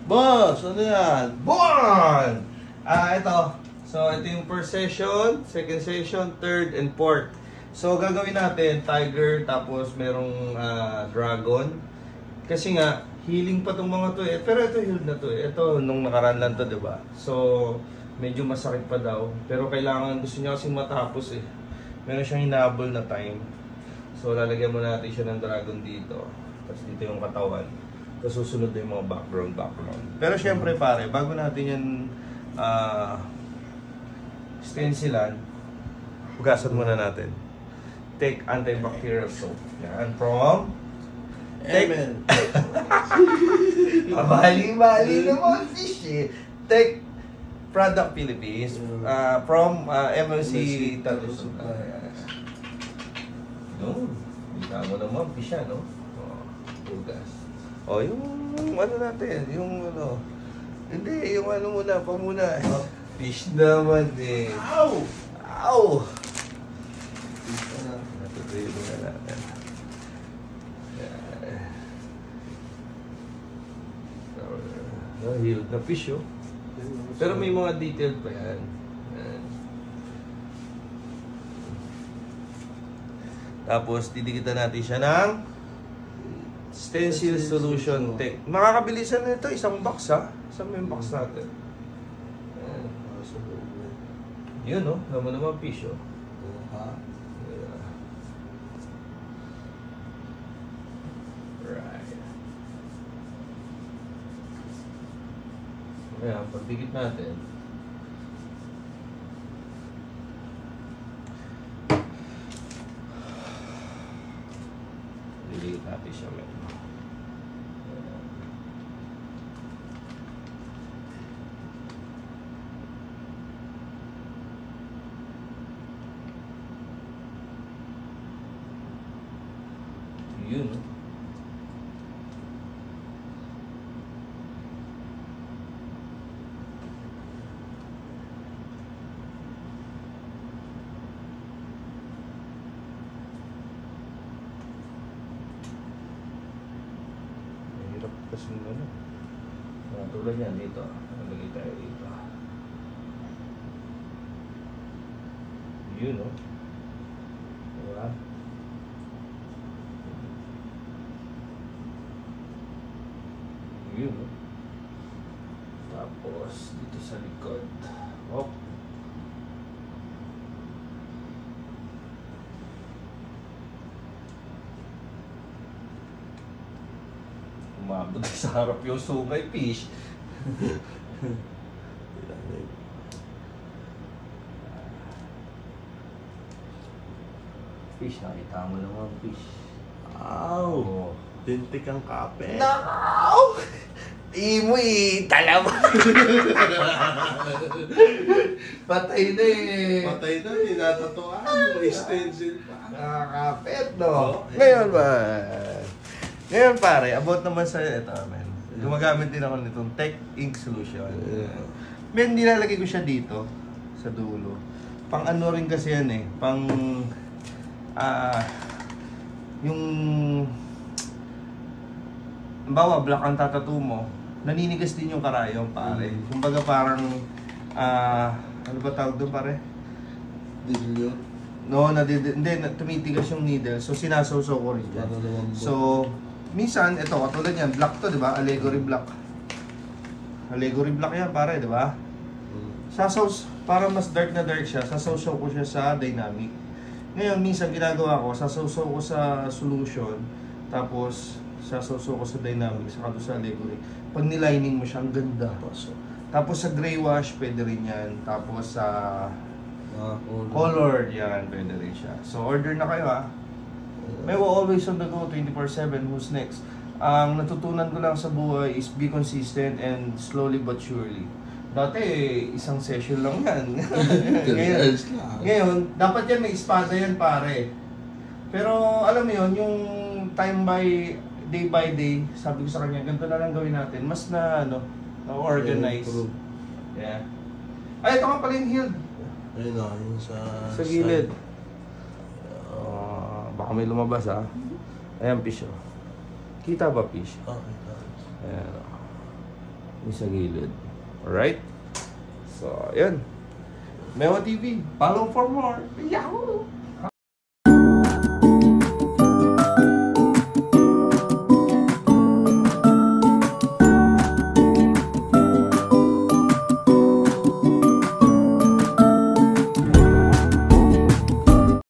Boss, ano yan? Buwan! Ito. So, ito yung first session, second session, third, and fourth. So, gagawin natin tiger, tapos merong dragon. Kasi nga, healing pa tong mga to eh. Pero ito healed na to eh. Ito, nung nakaraan lang to, diba? So, medyo masakit pa daw. Pero kailangan, gusto niya kasing matapos eh. Meron siyang hinabol na time. So, lalagyan mo natin siya ng dragon dito. Tapos dito yung katawan. Tapos susunod na yung mga background. Pero syempre pare, bago natin yan stencilan, hugasan muna natin. Take antibacterial soap. Yan, from... Amen. Mali naman fish eh. Take Product Philippines from MLC Tattoo Supply. No, kita mo naman fish yan, no? Hugas. Yung ano natin, yung ano. Hindi, yung ano muna, fish naman eh. Ow! Ow! Fish na. Natutuyo muna natin. Healed na fish, oh. Pero may mga detailed pa yan. Tapos, didikitan natin siya ng stencil solution tech. Makakabilisan na ito, isang box ha. Isang may box natin. Yun, no? Naman naman fish, oh. Ayan, pagdikit natin. Didikit natin siya medyo. Yun, no? Kasi ano, tulad yan dito, nalagay tayo dito. Yun, no? Diba? Yun, no? Tapos dito sa likod. Hop. Umabot sa harap yung sungay fish. Fish, nakita mo naman fish. Ow! Oh. Tintik ang kape. Nakaw! Imoy! Talama! Patay na eh. Patay na, tinatatuan. May stencil pa. Nakakapit, no? Ngayon ba? Ngayon pare, about naman sa ito, man. Gumagamit din ako nitong Tech Ink Solution. Men, nilalagay ko siya dito, sa dulo. Pang ano rin kasi yan eh, pang... yung... Bawa, black ang tatattoo mo, naninigas din yung karayom, pare. Kumbaga parang... ano ba tawag doon, pare? Dilyo? No, hindi, tumitigas yung needle. So, sinasawsaw ko rin dyan. So, minsan, ito, katulad yan, black to, di ba? Allegory black. Allegory black yan, pare, di ba? Sasaws, para mas dark na dark siya, sasawsaw ko siya sa dynamic. Ngayon, minsan ginagawa ko, sasawsaw ko sa solution, tapos sasawsaw ko sa dynamic, saka doon sa allegory. Pag nilining mo siya, ang ganda. Tapos sa gray wash, pwede rin yan. Tapos sa color, yan, pwede rin siya. So, order na kayo, ha? May always on the go, 24/7, who's next? Ang natutunan ko lang sa buhay is be consistent and slowly but surely. Dati, isang session lang yan. ngayon, dapat yan may espada yan, pare. Pero, alam mo yun, yung time by day, sabi ko sa kanya, ganito na lang gawin natin. Mas na, na-organize. Yeah. Ay, ito nga pala yung healed. Ayun na, yun sa gilid. Baka may lumabas, ha? Ayan, fish, oh. Kita ba, fish? Okay. Ayan. Yung sa gilid. Alright? So, ayan. Mewa TV. Follow for more. Yahoo!